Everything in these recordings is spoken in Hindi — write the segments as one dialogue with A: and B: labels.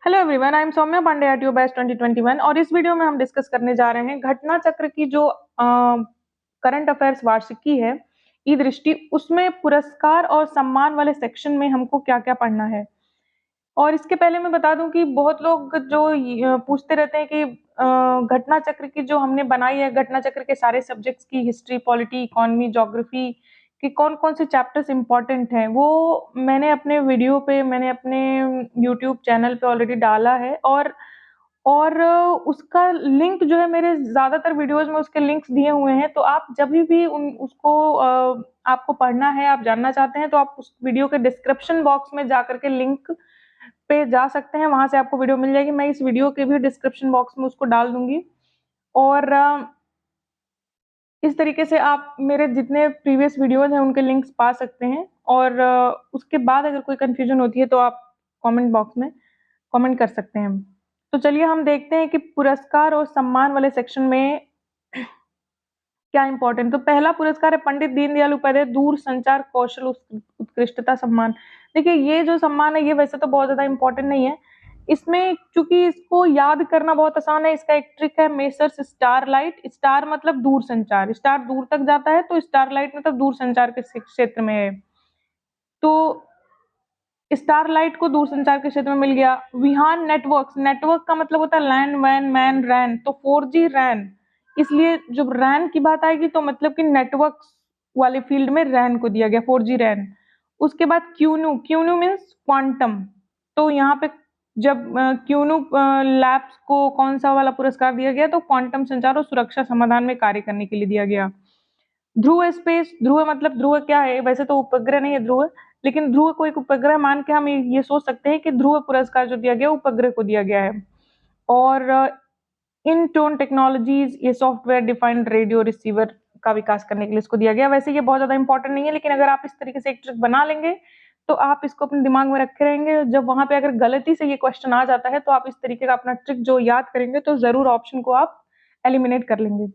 A: Hello everyone, I am Saumya Pandey at your best 2021 और इस वीडियो में हम डिस्कस करने जा रहे हैं घटना चक्र की जो करंट अफेयर्स वार्षिकी है ई दृष्टि, उसमें पुरस्कार और सम्मान वाले सेक्शन में हमको क्या क्या पढ़ना है। और इसके पहले मैं बता दूं कि बहुत लोग जो पूछते रहते हैं कि घटना चक्र की जो हमने बनाई है, घटना चक्र के सारे सब्जेक्ट्स की हिस्ट्री, पॉलिटी, इकोनॉमी, ज्योग्राफी कि कौन-कौन से चैप्टर्स इम्पोर्टेंट हैं, वो मैंने अपने वीडियो पे, मैंने अपने यूट्यूब चैनल पे ऑलरेडी डाला है। और उसका लिंक जो है मेरे ज़्यादातर वीडियोज़ में उसके लिंक्स दिए हुए हैं, तो आप जभी भी उन उसको आपको पढ़ना है, आप जानना चाहते हैं, तो आप उस वीडियो के डिस्क्रिप्शन बॉक्स में जाकर के लिंक पे जा सकते हैं, वहाँ से आपको वीडियो मिल जाएगी। मैं इस वीडियो के भी डिस्क्रिप्शन बॉक्स में उसको डाल दूँगी। और इस तरीके से आप मेरे जितने प्रीवियस वीडियोज़ हैं उनके लिंक्स पा सकते हैं। और उसके बाद अगर कोई कन्फ्यूज़न होती है तो आप कमेंट बॉक्स में कमेंट कर सकते हैं। तो चलिए हम देखते हैं कि पुरस्कार और सम्मान वाले सेक्शन में क्या इम्पोर्टेंट। तो पहला पुरस्कार है पंडित दीनदयाल उपाध्याय दूरसंचार कौशल उत्कृष्टता सम्मान। देखिए ये जो सम्मान है ये वैसे तो बहुत ज़्यादा इम्पोर्टेंट नहीं है। इसमें चूँकि इसको याद करना बहुत आसान है, इसका एक ट्रिक है मेसर्स स्टारलाइट। स्टार मतलब दूरसंचार, स्टार दूर तक जाता है तो स्टारलाइट मतलब दूरसंचार के क्षेत्र में है। तो स्टारलाइट को दूरसंचार के क्षेत्र में मिल गया। विहान नेटवर्क्स, नेटवर्क का मतलब होता है लैन, वैन, मैन, रैन, तो 4G रैन। इसलिए जब रैन की बात आएगी तो मतलब कि नेटवर्क्स वाले फील्ड में रैन को दिया गया 4G रैन। उसके बाद क्यूनू, क्यूनू मीन्स क्वांटम। तो यहाँ पे जब क्यूनू लैब्स को कौन सा वाला पुरस्कार दिया गया, तो क्वांटम संचार और सुरक्षा समाधान में कार्य करने के लिए दिया गया। ध्रुव स्पेस, ध्रुव मतलब ध्रुव क्या है, वैसे तो उपग्रह नहीं है ध्रुव, लेकिन ध्रुव को एक उपग्रह मान के हम ये सोच सकते हैं कि ध्रुव पुरस्कार जो दिया गया उपग्रह को दिया गया है। और इन टोन टेक्नोलॉजीज, ये सॉफ्टवेयर डिफाइंड रेडियो रिसीवर का विकास करने के लिए इसको दिया गया। वैसे ये बहुत ज्यादा इंपॉर्टेंट नहीं है, लेकिन अगर आप इस तरीके से एक ट्रिक बना लेंगे तो आप इसको अपने दिमाग में रखे रहेंगे। जब वहां पे अगर गलती से ये क्वेश्चन आ जाता है तो आप इस तरीके का अपना ट्रिक जो याद करेंगे तो जरूर ऑप्शन को आप एलिमिनेट कर लेंगे।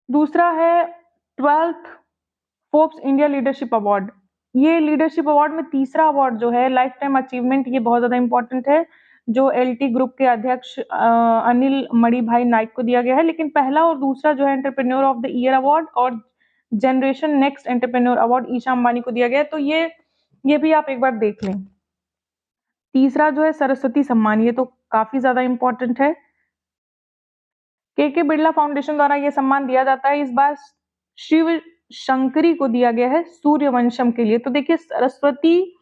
A: दूसरा है 12th Forbes India leadership award. ये लीडरशिप अवार्ड में तीसरा अवार्ड जो है लाइफ टाइम अचीवमेंट, ये बहुत ज्यादा इंपॉर्टेंट है, जो एलटी ग्रुप के अध्यक्ष अनिल मणिभाई नाइक को दिया गया है। लेकिन पहला और दूसरा जो है entrepreneur of the year award और generation next entrepreneur award Isha Ambani को दिया गया है। तो ये भी आप एक बार देख लें। तीसरा जो है सरस्वती सम्मान, ये तो काफी ज्यादा इंपॉर्टेंट है। के बिरला फाउंडेशन द्वारा यह सम्मान दिया जाता है। इस बार शिव शंकरी को दिया गया है सूर्यवंशम के लिए। तो देखिए सरस्वती,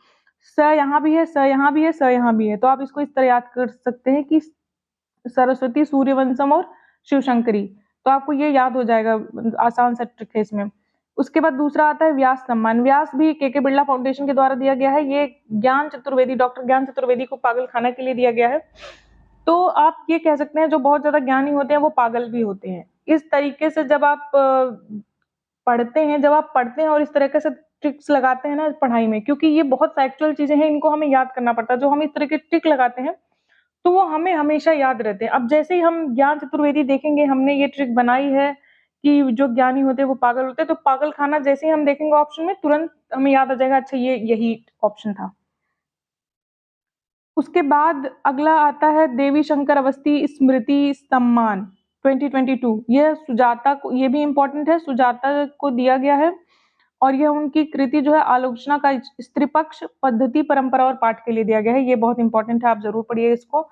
A: स यहाँ भी है, स यहाँ भी है, स यहाँ भी है, तो आप इसको इस तरह याद कर सकते हैं कि सरस्वती, सूर्यवंशम और शिव शंकरी। तो आपको ये याद हो जाएगा, आसान सा ट्रिक है इसमें। उसके बाद दूसरा आता है व्यास सम्मान। व्यास भी के बिरला फाउंडेशन के द्वारा दिया गया है। ये ज्ञान चतुर्वेदी, डॉक्टर ज्ञान चतुर्वेदी को पागल खाना के लिए दिया गया है। तो आप ये कह सकते हैं जो बहुत ज्यादा ज्ञानी होते हैं वो पागल भी होते हैं। इस तरीके से जब आप पढ़ते हैं, जब आप पढ़ते हैं और इस तरीके से ट्रिक्स लगाते हैं ना पढ़ाई में, क्योंकि ये बहुत फैक्चुअल चीजें हैं, इनको हमें याद करना पड़ता है। जो हम इस तरह के ट्रिक लगाते हैं तो वो हमें हमेशा याद रहते हैं। अब जैसे ही हम ज्ञान चतुर्वेदी देखेंगे, हमने ये ट्रिक बनाई है कि जो ज्ञानी होते हैं वो पागल होते हैं, तो पागल खाना जैसे ही हम देखेंगे ऑप्शन में, तुरंत हमें याद आ जाएगा, अच्छा ये यही ऑप्शन था। उसके बाद अगला आता है देवी शंकर अवस्थी स्मृति सम्मान 2022। यह सुजाता को, ये भी इंपॉर्टेंट है, सुजाता को दिया गया है। और यह उनकी कृति जो है आलोचना का स्त्री पक्ष, पद्धति, परंपरा और पाठ के लिए दिया गया है। ये बहुत इंपॉर्टेंट है, आप जरूर पढ़िए इसको।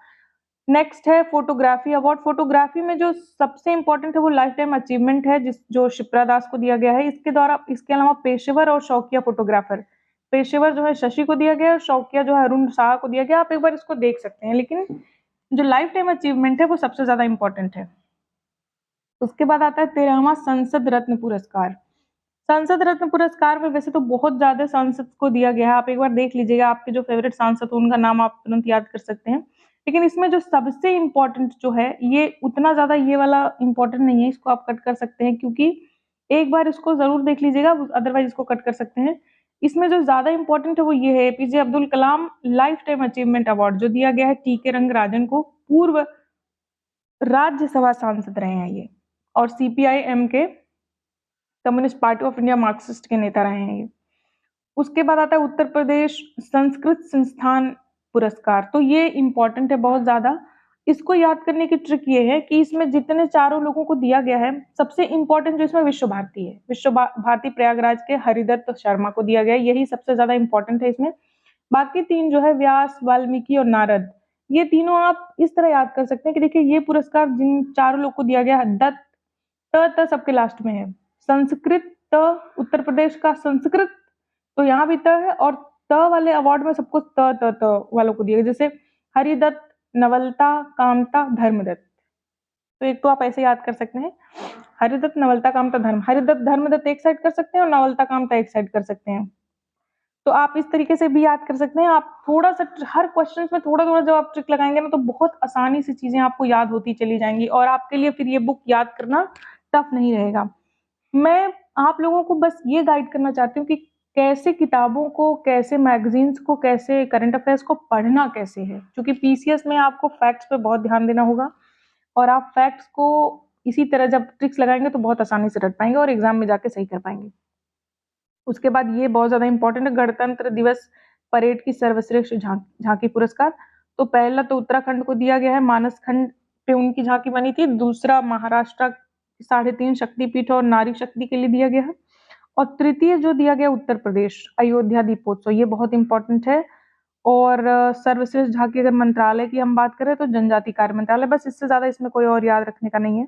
A: नेक्स्ट है फोटोग्राफी अवार्ड। फोटोग्राफी में जो सबसे इंपॉर्टेंट है वो लाइफ टाइम अचीवमेंट है, जो शिप्रा दास को दिया गया है। इसके द्वारा, इसके अलावा पेशेवर और शौकिया फोटोग्राफर, पेशेवर जो है शशि को दिया गया और शौकिया जो है अरुण शाह को दिया गया। आप एक बार इसको देख सकते हैं, लेकिन जो लाइफ टाइम अचीवमेंट है वो सबसे ज्यादा इंपॉर्टेंट है। उसके बाद आता है 13वां संसद रत्न पुरस्कार। संसद रत्न पुरस्कार में वैसे तो बहुत ज्यादा सांसद को दिया गया है, आप एक बार देख लीजिएगा, आपके जो फेवरेट सांसद हो उनका नाम आप तुरंत याद कर सकते हैं। लेकिन इसमें जो सबसे इम्पोर्टेंट जो है, ये उतना ज्यादा ये वाला इम्पोर्टेंट नहीं है, इसको आप कट कर सकते हैं, क्योंकि एक बार इसको जरूर देख लीजिएगा, अदरवाइज इसको कट कर सकते हैं। इसमें जो ज्यादा इंपॉर्टेंट है वो ये है APJ Abdul Kalam life time achievement award, जो दिया गया है टीके रंगराजन को। पूर्व राज्यसभा सांसद रहे हैं ये, और सीपीआई-एम के, communist party of India Marxist के नेता रहे हैं ये। उसके बाद आता है उत्तर प्रदेश संस्कृत संस्थान पुरस्कार। तो ये इम्पोर्टेंट है बहुत ज्यादा। इसको याद करने की ट्रिक ये है कि इसमें जितने चारों लोगों को दिया गया है, सबसे इम्पोर्टेंट जो इसमें विश्व भारती है, विश्व भारती प्रयागराज के हरिदत्त शर्मा को दिया गया है, यही सबसे ज्यादा इम्पोर्टेंट है इसमें। बाकी तीन जो है व्यास, वाल्मीकि और नारद, ये तीनों आप इस तरह याद कर सकते हैं कि देखिए ये पुरस्कार जिन चारों लोग को दिया गया है, दत्त, त सबके लास्ट में है, संस्कृत त, उत्तर प्रदेश का संस्कृत, तो यहाँ भी त है, और त वाले अवार्ड में सबको त वालों को दिया गया, जैसे हरिदत्त, नवलता, कामता, धर्मदत्त। तो एक तो आप ऐसे याद कर सकते हैं, हरिदत्त, नवलता, कामता, हरिदत्त, धर्मदत्त एक साइड कर सकते हैं और नवलता, कामता एक साइड कर सकते हैं। तो आप इस तरीके से भी याद कर सकते हैं। आप थोड़ा सा हर क्वेश्चन में थोड़ा थोड़ा जब आप ट्रिक लगाएंगे ना, तो बहुत आसानी से चीजें आपको याद होती चली जाएंगी और आपके लिए फिर ये बुक याद करना टफ नहीं रहेगा। मैं आप लोगों को बस ये गाइड करना चाहती हूँ कि कैसे किताबों को, कैसे मैगजीन्स को, कैसे करंट अफेयर्स को पढ़ना कैसे है, क्योंकि पीसीएस में आपको फैक्ट्स पे बहुत ध्यान देना होगा और आप फैक्ट्स को इसी तरह जब ट्रिक्स लगाएंगे तो बहुत आसानी से रट पाएंगे और एग्जाम में जाके सही कर पाएंगे। उसके बाद ये बहुत ज्यादा इंपॉर्टेंट है, गणतंत्र दिवस परेड की सर्वश्रेष्ठ झांकी पुरस्कार। तो पहला तो उत्तराखंड को दिया गया है, मानस खंड पे उनकी झांकी बनी थी। दूसरा महाराष्ट्र 3.5 शक्तिपीठ और नारी शक्ति के लिए दिया गया है। और तृतीय जो दिया गया उत्तर प्रदेश, अयोध्या दीपोत्सव, ये बहुत इंपॉर्टेंट है। और सर्वश्रेष्ठ झांकी अगर मंत्रालय की हम बात करें तो जनजाति कार्य मंत्रालय, बस इससे ज्यादा इसमें कोई और याद रखने का नहीं है।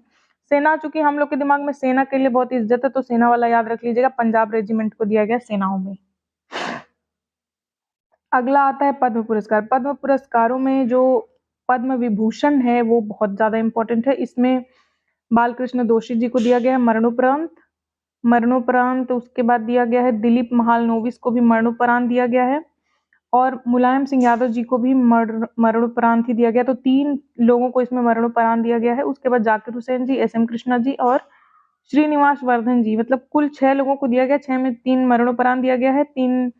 A: सेना, चूंकि हम लोग के दिमाग में सेना के लिए बहुत इज्जत है तो सेना वाला याद रख लीजिएगा, पंजाब रेजिमेंट को दिया गया सेनाओं में। अगला आता है पद्म पुरस्कार। पद्म पुरस्कारों में जो पद्म विभूषण है वो बहुत ज्यादा इंपॉर्टेंट है। इसमें बालकृष्ण दोषी जी को दिया गया है मरणोपरांत। मरणोपरांत उसके बाद दिया गया है दिलीप महालनोबिस को भी मरणोपरांत दिया गया है, और मुलायम सिंह यादव जी को भी मरणोपरांत ही दिया गया। तो 3 लोगों को इसमें मरणोपरांत दिया गया है। उसके बाद जाकिर हुसैन जी, एस एम कृष्णा जी और श्रीनिवास वर्धन जी, मतलब कुल 6 लोगों को दिया गया। 6 में 3 मरणोपरांत दिया गया है, 3,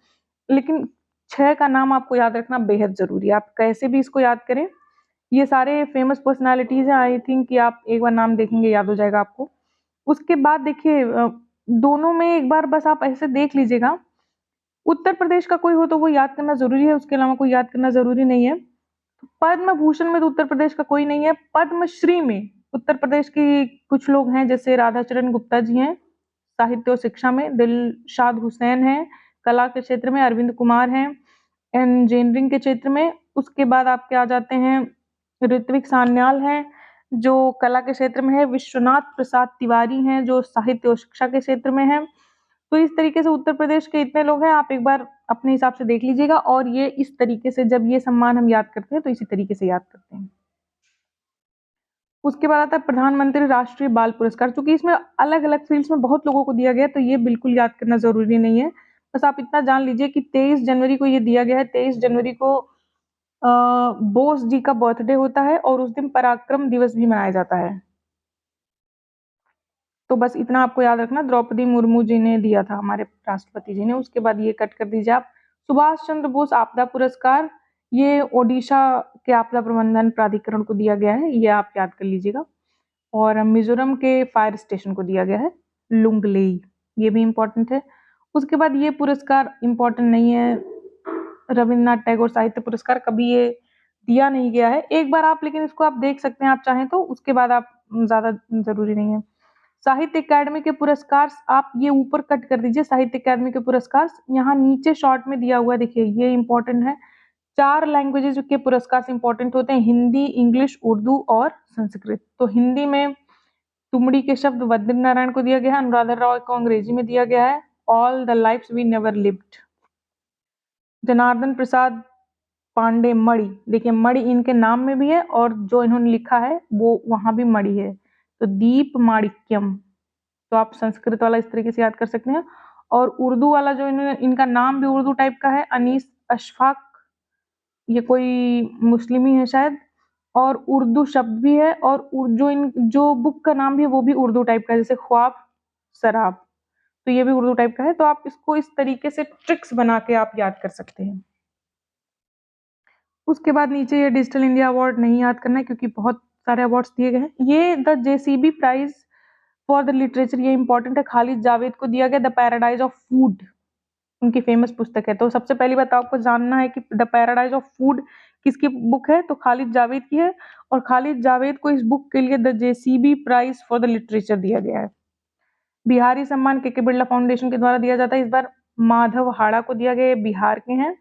A: लेकिन 6 का नाम आपको याद रखना बेहद जरूरी है। आप कैसे भी इसको याद करें, ये सारे फेमस पर्सनालिटीज हैं। आई थिंक कि आप एक बार नाम देखेंगे याद हो जाएगा आपको। उसके बाद देखिए दोनों में एक बार बस आप ऐसे देख लीजिएगा, उत्तर प्रदेश का कोई हो तो वो याद करना जरूरी है, उसके अलावा कोई याद करना जरूरी नहीं है। पद्म भूषण में तो उत्तर प्रदेश का कोई नहीं है। पद्मश्री में उत्तर प्रदेश की कुछ लोग हैं, जैसे राधाचरण गुप्ता जी हैं साहित्य और शिक्षा में, दिलशाद हुसैन है कला के क्षेत्र में, अरविंद कुमार हैं इंजीनियरिंग के क्षेत्र में। उसके बाद आपके आ जाते हैं ऋत्विक सान्याल हैं जो कला के क्षेत्र में है, विश्वनाथ प्रसाद तिवारी हैं जो साहित्य और शिक्षा के क्षेत्र में है। तो इस तरीके से उत्तर प्रदेश के इतने लोग हैं, आप एक बार अपने हिसाब से देख लीजिएगा। और ये इस तरीके से जब ये सम्मान हम याद करते हैं तो इसी तरीके से याद करते हैं। उसके बाद आता है प्रधानमंत्री राष्ट्रीय बाल पुरस्कार। चूंकि इसमें अलग अलग फील्ड्स में बहुत लोगों को दिया गया है तो ये बिल्कुल याद करना जरूरी नहीं है। बस आप इतना जान लीजिए कि 23 जनवरी को ये दिया गया है। 23 जनवरी को बोस जी का बर्थडे होता है और उस दिन पराक्रम दिवस भी मनाया जाता है। तो बस इतना आपको याद रखना, द्रौपदी मुर्मू जी ने दिया था, हमारे राष्ट्रपति जी ने। उसके बाद ये कट कर दीजिए आप। सुभाष चंद्र बोस आपदा पुरस्कार, ये ओडिशा के आपदा प्रबंधन प्राधिकरण को दिया गया है, ये आप याद कर लीजिएगा। और मिजोरम के फायर स्टेशन को दिया गया है लुंगलेई, ये भी इंपॉर्टेंट है। उसके बाद ये पुरस्कार इंपॉर्टेंट नहीं है, रविन्द्रनाथ टैगोर साहित्य पुरस्कार, कभी ये दिया नहीं गया है। एक बार आप लेकिन इसको आप देख सकते हैं आप चाहें तो, उसके बाद आप ज्यादा जरूरी नहीं है। साहित्य अकादमी के पुरस्कार आप ये ऊपर कट कर दीजिए, साहित्य अकादमी के पुरस्कार यहाँ नीचे शॉर्ट में दिया हुआ है, देखिए ये इंपॉर्टेंट है। 4 लैंग्वेजेस के पुरस्कार इंपॉर्टेंट होते हैं, हिंदी, इंग्लिश, उर्दू और संस्कृत। तो हिंदी में तुमड़ी के शब्द बद्री नारायण को दिया गया है, अनुराधा रॉय को अंग्रेजी में दिया गया है all the lifes we never lived. Janardan Prasad Pande Mani, देखिए मणि इनके नाम में भी है और जो इन्होंने लिखा है वो वहां भी मणि है, तो दीप माणिक्यम। तो आप संस्कृत वाला इस तरीके से याद कर सकते हैं। और उर्दू वाला जो इनका नाम भी उर्दू टाइप का है, अनीस अशफाक, ये कोई मुस्लिमी है शायद, और उर्दू शब्द भी है। और जो बुक का नाम भी है वो भी उर्दू टाइप का है, जैसे ख्वाब शराब, तो ये भी उर्दू टाइप का है। तो आप इसको इस तरीके से ट्रिक्स बना के आप याद कर सकते हैं। उसके बाद नीचे ये डिजिटल इंडिया अवार्ड नहीं याद करना है क्योंकि बहुत सारे अवार्ड्स दिए गए हैं। ये the JCB prize for the literature, ये इंपॉर्टेंट है, खालिद जावेद को दिया गया द पैराडाइज ऑफ फूड। उनकी फेमस पुस्तक है। तो सबसे पहली बात आपको जानना है कि द पैराडाइज ऑफ फूड किसकी बुक है, तो खालिद जावेद की है, और खालिद जावेद को इस बुक के लिए the JCB prize for the literature दिया गया है। बिहारी सम्मान के बिरला फाउंडेशन के द्वारा दिया जाता है, इस बार माधव हाड़ा को दिया गया, बिहार के हैं।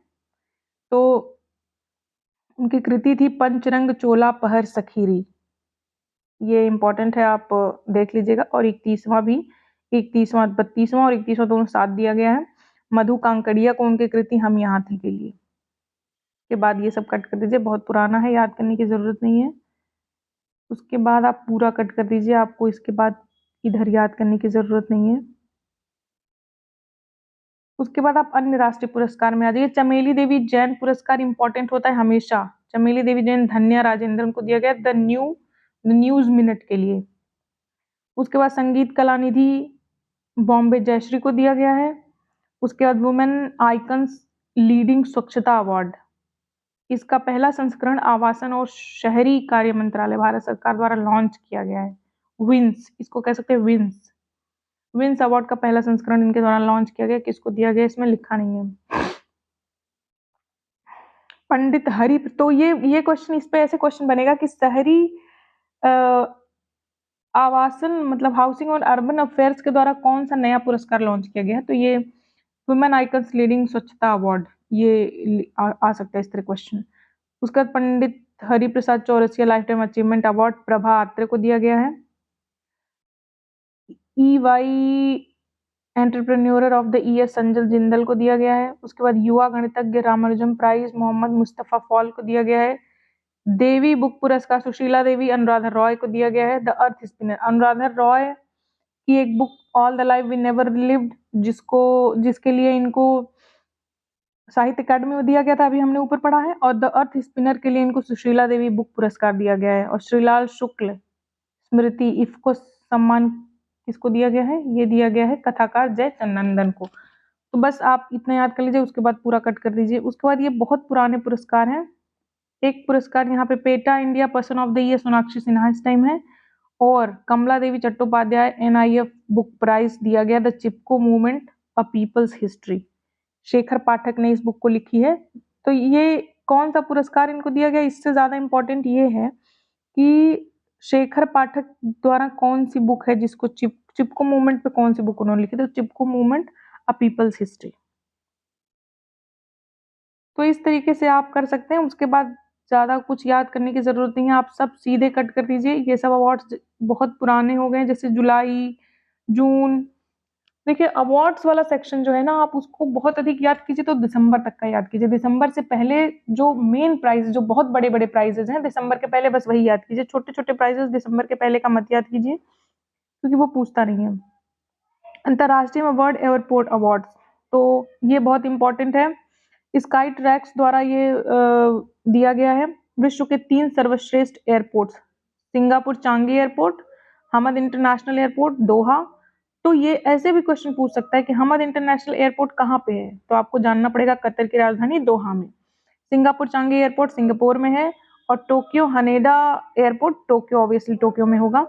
A: तो उनकी कृति थी पंचरंग चोला पहर सखीरी, ये इंपॉर्टेंट है, आप देख लीजिएगा। और 31वां भी, 31वां 32वां और 31वां दोनों साथ दिया गया है। मधु कांकड़िया को उनकी कृति हम यहाँ थे के लिए। के बाद ये सब कट कर दीजिए, बहुत पुराना है, याद करने की जरूरत नहीं है। उसके बाद आप पूरा कट कर दीजिए, आपको इसके बाद इधर याद करने की जरूरत नहीं है। उसके बाद आप अन्य राष्ट्रीय पुरस्कार में आ जाइए। चमेली देवी जैन पुरस्कार इंपॉर्टेंट होता है हमेशा। चमेली देवी जैन धन्या राजेंद्रन को दिया गया द न्यूज मिनट के लिए। उसके बाद संगीत कला निधि बॉम्बे जयश्री को दिया गया है। उसके बाद women icons leading Swachhta award, इसका पहला संस्करण आवासन और शहरी कार्य मंत्रालय भारत सरकार द्वारा लॉन्च किया गया है। विंस, इसको कह सकते हैं विंस। विंस अवार्ड का पहला संस्करण इनके द्वारा लॉन्च किया गया, किसको दिया गया इसमें लिखा नहीं है। पंडित हरि, तो ये क्वेश्चन, इस पे ऐसे क्वेश्चन बनेगा कि शहरी आवासन मतलब हाउसिंग और अर्बन अफेयर्स के द्वारा कौन सा नया पुरस्कार लॉन्च किया गया है, तो ये women icons leading Swachhta award, ये आ सकता है इस तरह क्वेश्चन। उसके बाद Pandit Hariprasad Chaurasia lifetime achievement award Prabha Atre को दिया गया है। EY entrepreneur of the year Sanjal Jindal को दिया गया है। उसके बाद युवा गणितज्ञ रामानुजम प्राइज मोहम्मद मुस्तफा फॉल को दिया गया है। देवी बुक पुरस्कार सुशीला देवी अनुराधा रॉय को दिया गया है। The earth spinner, Anuradha Roy की एक book all the life we never lived, जिसके लिए इनको साहित्य अकादमी में दिया गया था, अभी हमने ऊपर पढ़ा है। और द अर्थ स्पिनर के लिए इनको सुशीला देवी बुक पुरस्कार दिया गया है। और श्रीलाल शुक्ल स्मृति इफ्को सम्मान किसको दिया गया है, ये दिया गया है कथाकार जय चंदन को। तो बस आप इतना याद कर लीजिए, उसके बाद पूरा कट कर दीजिए। उसके बाद ये बहुत पुराने पुरस्कार हैं। एक पुरस्कार यहाँ पे PETA India person of the year Sonakshi Sinha इस टाइम है, और Kamla Devi Chattopadhyay NIF book prize दिया गया the Chipko movement a people's history, Shekhar Pathak ने इस बुक को लिखी है। तो ये कौन सा पुरस्कार इनको दिया गया, इससे ज्यादा इंपॉर्टेंट ये है कि शेखर पाठक द्वारा कौन सी बुक है जिसको चिपको मूवमेंट पे कौन सी बुक उन्होंने लिखी, तो चिपको मूवमेंट अ पीपल्स हिस्ट्री। तो इस तरीके से आप कर सकते हैं। उसके बाद ज्यादा कुछ याद करने की जरूरत नहीं है, आप सब सीधे कट कर दीजिए। ये सब अवार्ड्स बहुत पुराने हो गए, जैसे जुलाई जून। देखिए अवार्ड्स वाला सेक्शन जो है ना, आप उसको बहुत अधिक याद कीजिए तो दिसंबर तक का याद कीजिए। दिसंबर से पहले जो मेन प्राइज, जो बहुत बड़े बड़े प्राइजेस हैं, दिसंबर के पहले बस वही याद कीजिए। छोटे छोटे प्राइजेस दिसंबर के पहले का मत याद कीजिए, क्योंकि वो पूछता नहीं है। अंतरराष्ट्रीय अवार्ड एयरपोर्ट अवार्ड्स, तो ये बहुत इंपॉर्टेंट है। स्काई ट्रैक्स द्वारा ये दिया गया है। विश्व के 3 सर्वश्रेष्ठ airports, Singapore Changi airport, Hamad international airport दोहा। तो ये ऐसे भी क्वेश्चन पूछ सकता है कि हमद इंटरनेशनल एयरपोर्ट कहाँ पे है, तो आपको जानना पड़ेगा कतर की राजधानी दोहा में। सिंगापुर चांगी एयरपोर्ट सिंगापुर में है, और Tokyo Haneda airport Tokyo, obviously Tokyo में होगा।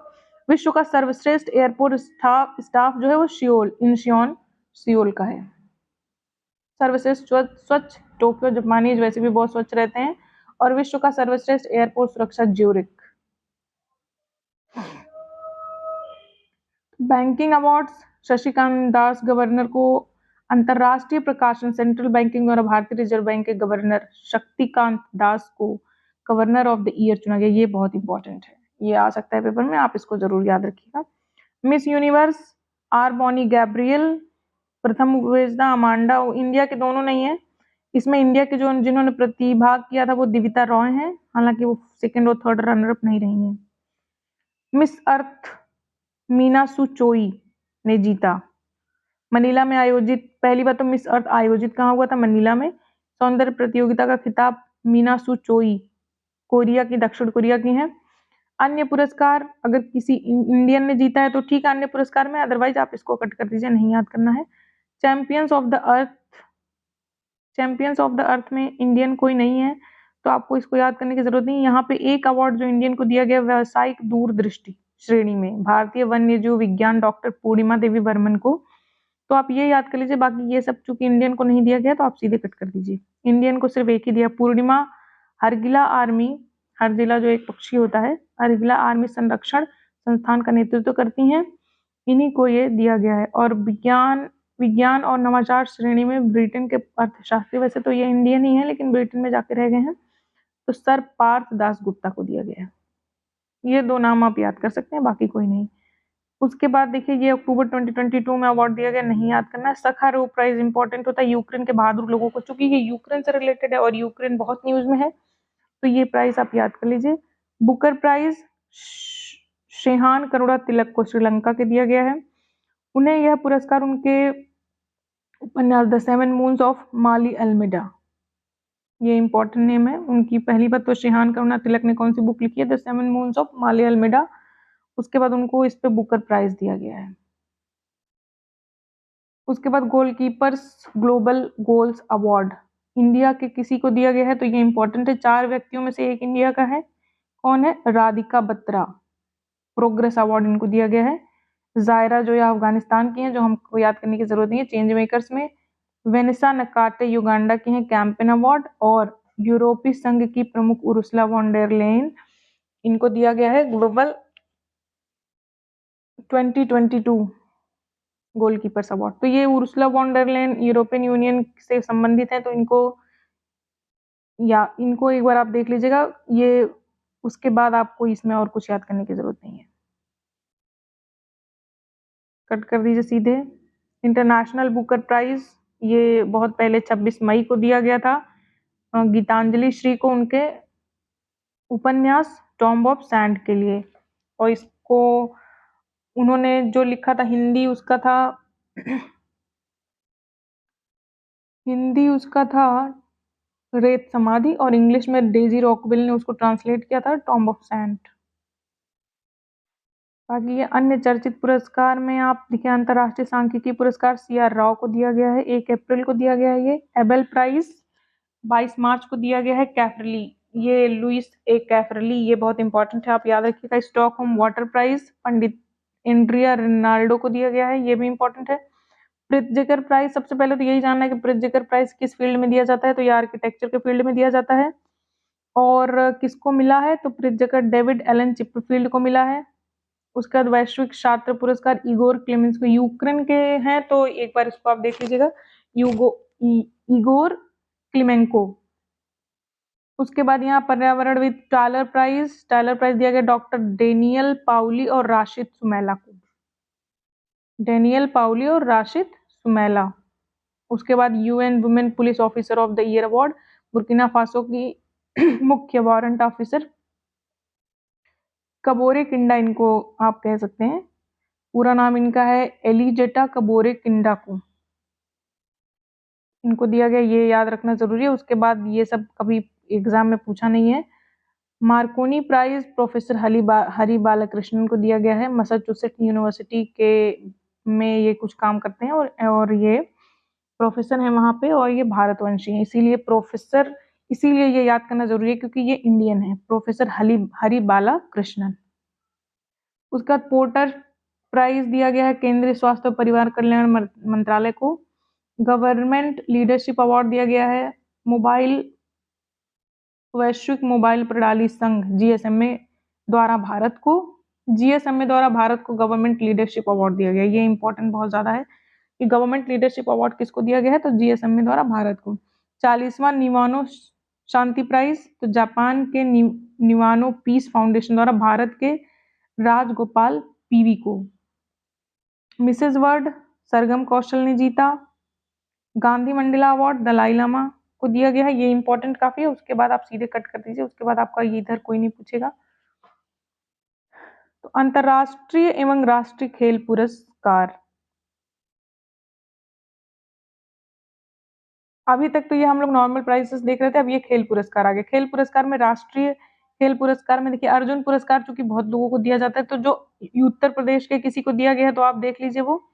A: विश्व का सर्वश्रेष्ठ एयरपोर्ट स्टाफ जो है वो इंशियोन सियोल का है। सर्वश्रेष्ठ स्वच्छ टोक्यो, जापानीज वैसे भी बहुत स्वच्छ रहते हैं। और विश्व का सर्वश्रेष्ठ एयरपोर्ट सुरक्षा Zurich. Banking awards, Shashikant Das governor को अंतरराष्ट्रीय प्रकाशन सेंट्रल बैंकिंग द्वारा भारतीय रिजर्व बैंक के गवर्नर शक्तिकांत दास को गवर्नर ऑफ द ईयर चुना गया। ये बहुत इंपॉर्टेंट है, ये आ सकता है पेपर में, आप इसको जरूर याद रखिएगा। Miss Universe R Bonney Gabriel, प्रथम उपवेशदा अमांडा, इंडिया के दोनों नहीं है इसमें। इंडिया के जो जिन्होंने प्रतिभाग किया था वो दिविता रॉय हैं, हालांकि वो सेकंड और थर्ड रनर अप नहीं रही हैं। मिस अर्थ मीना सुचोई ने जीता। मनीला में आयोजित, पहली बार तो मिस अर्थ आयोजित कहाँ हुआ था, मनीला में। सौंदर्य प्रतियोगिता का खिताब मीना सुचोई कोरिया की, दक्षिण कोरिया की हैं। अन्य पुरस्कार, अगर किसी इंडियन ने जीता है तो ठीक है अन्य पुरस्कार में, अदरवाइज आप इसको कट कर दीजिए, नहीं याद करना है। Champions of the earth, champions of the earth में इंडियन कोई नहीं है, तो आपको इसको याद करने की जरूरत नहीं। यहाँ पे एक अवार्ड जो इंडियन को दिया गया व्यावसायिक दूरदृष्टि श्रेणी में, भारतीय वन्य जीव विज्ञान डॉक्टर पूर्णिमा देवी बर्मन को तो आप ये याद कर लीजिए, बाकी ये सब चूंकि इंडियन को नहीं दिया गया तो आप सीधे कट कर दीजिए। इंडियन को सिर्फ एक ही दिया, पूर्णिमा हरगिला आर्मी, हरगिला जो एक पक्षी होता है, हरगिला आर्मी संरक्षण संस्थान का नेतृत्व करती हैं, इन्हीं को ये दिया गया है। और विज्ञान और नवाचार श्रेणी में ब्रिटेन के अर्थशास्त्री, वैसे तो ये इंडियन ही है लेकिन ब्रिटेन में जाके रह गए हैं, तो सर पार्थ दास गुप्ता को दिया गया है। ये दो नाम आप याद कर सकते हैं, बाकी कोई नहीं। उसके बाद देखिए ये अक्टूबर 2022 में अवार्ड दिया गया, नहीं याद करना है। सखारोव प्राइज इंपॉर्टेंट होता है यूक्रेन के बहादुर लोगों को, चूंकि ये यूक्रेन से रिलेटेड है और यूक्रेन बहुत न्यूज में है, तो ये प्राइज आप याद कर लीजिए। बुकर प्राइज शेहान करुणा तिलक को श्रीलंका के दिया गया है। उन्हें यह पुरस्कार उनके उपन्यास the seven moons of Maali Almeida, ये इंपॉर्टेंट नेम है उनकी। पहली बात तो शेहान करुणा तिलक ने कौन सी बुक लिखी है, the seven moons of Maali Almeida, उसके बाद उनको इस पे बुकर प्राइज दिया गया है। उसके बाद goalkeepers global goals award India के किसी को दिया गया है, तो ये इंपॉर्टेंट है। 4 व्यक्तियों में से एक इंडिया का है, कौन है, राधिका बत्रा, प्रोग्रेस अवार्ड इनको दिया गया है। जायरा जो है अफगानिस्तान की हैं, जो हमको याद करने की जरूरत नहीं है, चेंज मेकर्स में। वेनेसा नकाटे युगांडा की हैं, कैंपेन अवार्ड। और यूरोपीय संघ की प्रमुख उर्सुला वॉन डेर लेyen, इनको दिया गया है ग्लोबल 2022 गोलकीपर्स अवार्ड। तो ये Ursula von der Leyen European Union से संबंधित है, तो इनको एक बार आप देख लीजिएगा, ये उसके बाद आपको इसमें और कुछ याद करने की जरूरत नहीं है, कट कर दीजिए सीधे। इंटरनेशनल बुकर प्राइज ये बहुत पहले 26 मई को दिया गया था गीतांजलि श्री को, उनके उपन्यास टॉम्ब ऑफ सैंड के लिए। और इसको उन्होंने जो लिखा था हिंदी उसका था रेत समाधि, और इंग्लिश में डेजी रॉकवेल ने उसको ट्रांसलेट किया था टॉम्ब ऑफ सैंड। बाकी ये अन्य चर्चित पुरस्कार में आप देखिए, अंतर्राष्ट्रीय सांख्यिकी पुरस्कार CR राव को दिया गया है, 1 अप्रैल को दिया गया है। ये एबेल प्राइज 22 मार्च को दिया गया है। कैफरली, ये लुइस ए कैफरली, ये बहुत इंपॉर्टेंट है, आप याद रखिएगा। स्टॉकहोम वाटर प्राइज पंडित एंड्रिया रिनाल्डो को दिया गया है, ये भी इंपॉर्टेंट है। प्रित्जेकर प्राइज, सबसे पहले तो यही जानना है कि प्रित्जेकर प्राइज किस फील्ड में दिया जाता है, तो ये आर्किटेक्चर के फील्ड में दिया जाता है। और किसको मिला है, तो प्रित्जेकर डेविड एलन चिपरफील्ड को मिला है। उसके बाद वैश्विक छात्र पुरस्कार इगोर क्लेमेंस को, यूक्रेन के हैं, तो एक बार इसको आप देख लीजिएगा, इगोर क्लिमेंको। उसके बाद यहाँ पर्यावरणविद टालर प्राइज दिया गया डॉक्टर डेनियल पाउली और राशिद सुमेला को, डेनियल पाउली और राशिद सुमेला। उसके बाद UN women police officer of the year award Burkina Faso की मुख्य वारंट ऑफिसर कबोरे किंडा, इनको आप कह सकते हैं, पूरा नाम इनका है एलिजेटा कबोरे किंडा को, इनको दिया गया, ये याद रखना जरूरी है। उसके बाद ये सब कभी एग्जाम में पूछा नहीं है। Marconi prize professor Hari Balakrishnan को दिया गया है, मैसाचुसेट्स यूनिवर्सिटी के में ये कुछ काम करते हैं, और ये प्रोफेसर हैं वहां पे, और ये भारतवंशी हैं, इसीलिए प्रोफेसर, इसीलिए ये याद करना जरूरी है क्योंकि ये इंडियन है, प्रोफेसर हरि बालकृष्णन। उसके बाद पोर्टर प्राइज दिया गया है केंद्रीय स्वास्थ्य और परिवार कल्याण मंत्रालय को। गवर्नमेंट लीडरशिप अवार्ड दिया गया है वैश्विक मोबाइल प्रणाली संघ GSMA द्वारा भारत को, गवर्नमेंट लीडरशिप अवार्ड दिया गया। ये इंपॉर्टेंट बहुत ज्यादा है कि गवर्नमेंट लीडरशिप अवार्ड किसको दिया गया है, तो GSMA द्वारा भारत को। 40वां निवानो शांति प्राइज, तो जापान के निवानो पीस फाउंडेशन द्वारा भारत के राजगोपाल PV को। मिसेज वर्ल्ड सरगम कौशल ने जीता। गांधी मंडेला अवार्ड दलाई लामा को दिया गया है, ये इंपॉर्टेंट काफी है। उसके बाद आप सीधे कट कर दीजिए, उसके बाद आपका ये इधर कोई नहीं पूछेगा। तो अंतरराष्ट्रीय एवं राष्ट्रीय खेल पुरस्कार, अभी तक तो ये हम लोग नॉर्मल प्राइजेस देख रहे थे, अब ये खेल पुरस्कार आ गए। खेल पुरस्कार में राष्ट्रीय खेल पुरस्कार में देखिए अर्जुन पुरस्कार चूंकि बहुत लोगों को दिया जाता है, तो जो उत्तर प्रदेश के किसी को दिया गया है तो आप देख लीजिए वो।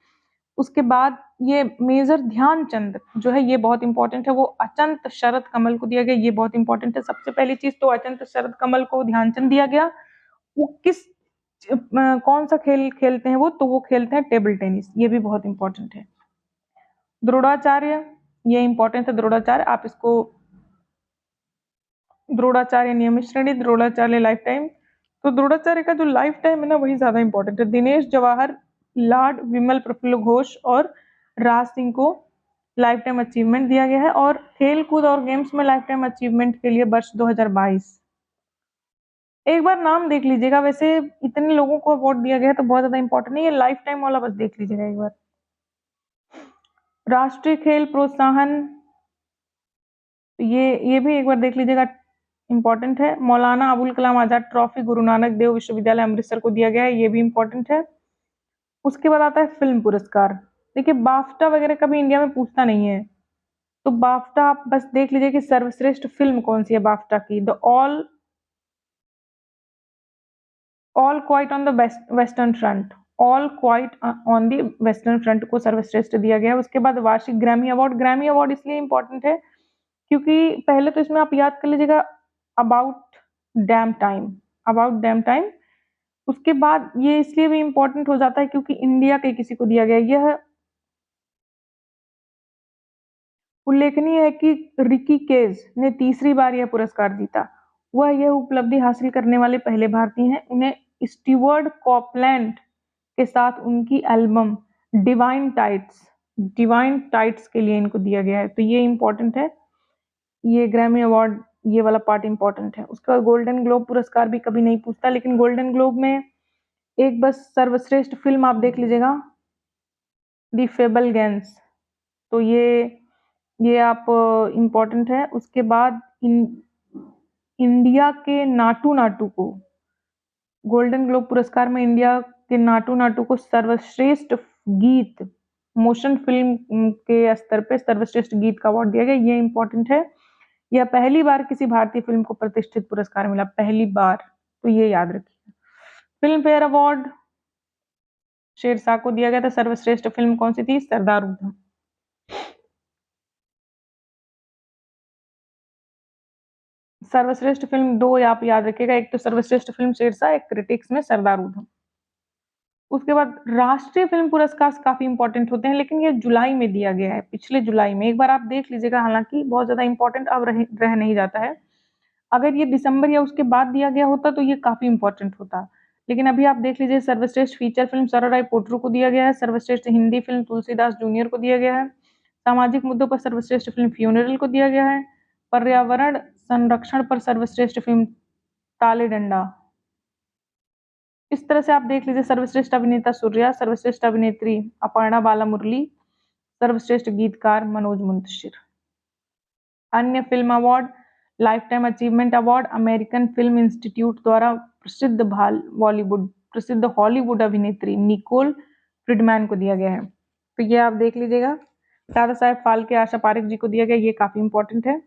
A: उसके बाद ये मेजर ध्यानचंद जो है, ये बहुत इंपॉर्टेंट है, वो अचंत शरद कमल को दिया गया, ये बहुत इंपॉर्टेंट है। सबसे पहली चीज तो अचंत शरद कमल को ध्यानचंद दिया गया, वो कौन सा खेल खेलते हैं वो, तो वो खेलते हैं टेबल टेनिस, ये भी बहुत इंपॉर्टेंट है। द्रोणाचार्य, ये इंपॉर्टेंट है द्रोणाचार्य, आप इसको द्रोणाचार्य नियमित श्रेणी, द्रोणाचार्य लाइफ टाइम। तो द्रोणाचार्य का जो लाइफ टाइम है ना वही ज्यादा इंपॉर्टेंट है। दिनेश जवाहर लाड, विमल प्रफुल्ल घोष और राज सिंह को लाइफ टाइम अचीवमेंट दिया गया है। और खेल कूद और गेम्स में लाइफ टाइम अचीवमेंट के लिए वर्ष 2022। एक बार नाम देख लीजिएगा, वैसे इतने लोगों को अवार्ड दिया गया है तो बहुत ज्यादा इंपॉर्टेंट नहीं है, लाइफ टाइम वाला बस देख लीजिएगा एक बार। राष्ट्रीय खेल प्रोत्साहन, ये भी एक बार देख लीजिएगा, इंपॉर्टेंट है। मौलाना अबुल कलाम आजाद ट्रॉफी गुरु नानक देव विश्वविद्यालय अमृतसर को दिया गया है, ये भी इंपॉर्टेंट है। उसके बाद आता है फिल्म पुरस्कार। देखिए बाफ्टा वगैरह कभी इंडिया में पूछता नहीं है, तो बाफ्टा आप बस देख लीजिए कि सर्वश्रेष्ठ फिल्म कौन सी है बाफ्टा की। The all quite on the western front, all quite on the western front को सर्वश्रेष्ठ दिया गया है। उसके बाद वार्षिक ग्रैमी अवार्ड। ग्रैमी अवार्ड इसलिए इंपॉर्टेंट है क्योंकि पहले तो इसमें आप याद कर लीजिएगा about dam time, about dam time. उसके बाद ये इसलिए भी इंपॉर्टेंट हो जाता है क्योंकि इंडिया के किसी को दिया गया। यह उल्लेखनीय है कि रिकी केज ने तीसरी बार यह पुरस्कार जीता। वह यह उपलब्धि हासिल करने वाले पहले भारतीय हैं। उन्हें स्टीवर्ड कॉपलैंड के साथ उनकी एल्बम डिवाइन टाइट्स के लिए इनको दिया गया है, तो ये इंपॉर्टेंट है। ये ग्रैमी अवार्ड, ये वाला पार्ट इंपॉर्टेंट है। उसके बाद गोल्डन ग्लोब पुरस्कार भी कभी नहीं पूछता, लेकिन गोल्डन ग्लोब में एक बस सर्वश्रेष्ठ फिल्म आप देख लीजिएगा, दी फेबल गेंस, तो ये आप इम्पोर्टेंट है। उसके बाद इंडिया के नाटू नाटू को गोल्डन ग्लोब पुरस्कार में इंडिया के नाटू नाटू को सर्वश्रेष्ठ गीत, मोशन फिल्म के स्तर पे सर्वश्रेष्ठ गीत का अवार्ड दिया गया, ये इंपॉर्टेंट है। यह पहली बार किसी भारतीय फिल्म को प्रतिष्ठित पुरस्कार मिला, पहली बार, तो ये याद रखिए। फिल्म फेयर अवार्ड शेरशाह को दिया गया था। सर्वश्रेष्ठ फिल्म कौन सी थी? सरदार उधम। सर्वश्रेष्ठ फिल्म दो आप याद रखिएगा, एक तो सर्वश्रेष्ठ फिल्म शेरशाह, एक क्रिटिक्स में सरदार उधम। उसके बाद राष्ट्रीय फिल्म पुरस्कार काफी इंपॉर्टेंट होते हैं, लेकिन ये जुलाई में दिया गया है, पिछले जुलाई में, एक बार आप देख लीजिएगा। हालांकि बहुत ज्यादा इंपॉर्टेंट अब रह नहीं जाता है। अगर ये दिसंबर या उसके बाद दिया गया होता तो ये काफी इंपॉर्टेंट होता, लेकिन अभी आप देख लीजिए। सर्वश्रेष्ठ फीचर फिल्म सराराय पोट्रू को दिया गया है। सर्वश्रेष्ठ हिंदी फिल्म तुलसीदास जूनियर को दिया गया है। सामाजिक मुद्दों पर सर्वश्रेष्ठ फिल्म फ्यूनरल को दिया गया है। पर्यावरण संरक्षण पर सर्वश्रेष्ठ फिल्म ताले डंडा। इस तरह से आप देख लीजिए, सर्वश्रेष्ठ अभिनेता सूर्या, सर्वश्रेष्ठ अभिनेत्री अपर्णा बाला मुरली, सर्वश्रेष्ठ गीतकार मनोज मुंतशिर। अन्य film award, life time achievement award American film institute द्वारा प्रसिद्ध हॉलीवुड अभिनेत्री निकोल फ्रिडमैन को दिया गया है, तो ये आप देख लीजिएगा। दादा साहेब फाल्के आशा पारेख जी को दिया गया, ये काफी इंपॉर्टेंट है।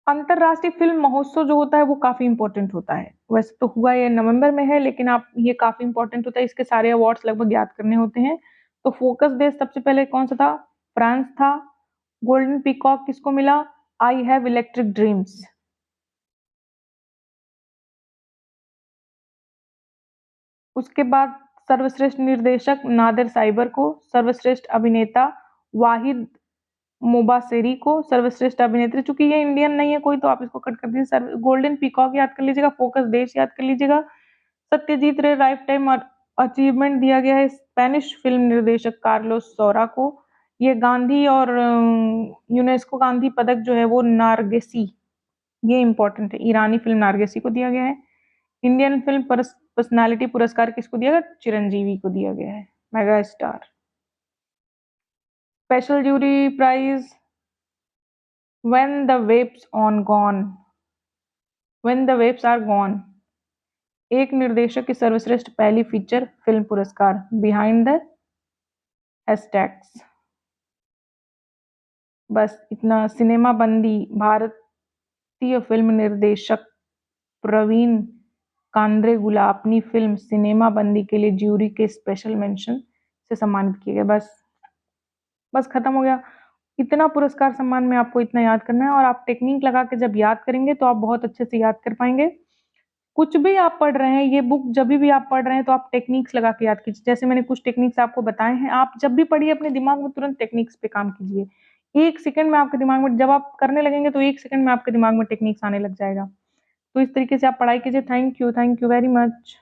A: अंतरराष्ट्रीय फिल्म महोत्सव जो होता है वो काफी इंपॉर्टेंट होता है। वैसे तो हुआ ये नवंबर में है, लेकिन आप ये काफी इंपॉर्टेंट होता है, इसके सारे अवार्ड्स लगभग याद करने होते हैं। तो फोकस देश सबसे पहले कौन सा था? फ्रांस था। गोल्डन पीकॉक किसको मिला? I have electric dreams. उसके बाद सर्वश्रेष्ठ निर्देशक नादिर साइबर को, सर्वश्रेष्ठ अभिनेता वाहिद मोबासेरी को, सर्वश्रेष्ठ अभिनेत्री, चूंकि ये इंडियन नहीं है कोई तो आप इसको कट कर दीजिए। गोल्डन पीकॉक याद कर लीजिएगा, फोकस देश याद कर लीजिएगा। सत्यजीत रे लाइफ टाइम अचीवमेंट दिया गया है स्पेनिश फिल्म निर्देशक कार्लोस सौरा को। ये गांधी और यूनेस्को गांधी पदक जो है वो नारगेसी, ये इंपॉर्टेंट है, ईरानी फिल्म नारगेसी को दिया गया है। इंडियन फिल्म पर्सनालिटी पुरस्कार किसको दिया गया? चिरंजीवी को दिया गया है, mega star. Special jury prize when the waves are gone, एक निर्देशक की सर्वश्रेष्ठ पहली फीचर फिल्म पुरस्कार बिहाइंड द हैशटैग्स। बस इतना। सिनेमा बंदी, भारतीय फिल्म निर्देशक प्रवीण कांद्रेगुला अपनी फिल्म सिनेमा बंदी के लिए ज्यूरी के स्पेशल मेंशन से सम्मानित किए गए। बस खत्म हो गया। इतना पुरस्कार सम्मान में आपको इतना याद करना है, और आप टेक्निक लगा के जब याद करेंगे तो आप बहुत अच्छे से याद कर पाएंगे। कुछ भी आप पढ़ रहे हैं, ये बुक जभी भी आप पढ़ रहे हैं तो आप टेक्निक्स लगा के याद कीजिए। जैसे मैंने कुछ टेक्निक्स आपको बताए हैं, आप जब भी पढ़िए अपने दिमाग में तुरंत टेक्निक्स पे काम कीजिए। 1 सेकंड में आपके दिमाग में जब आप करने लगेंगे तो 1 सेकंड में आपके दिमाग में टेक्निक्स आने लग जाएगा। तो इस तरीके से आप पढ़ाई कीजिए। Thank you very much.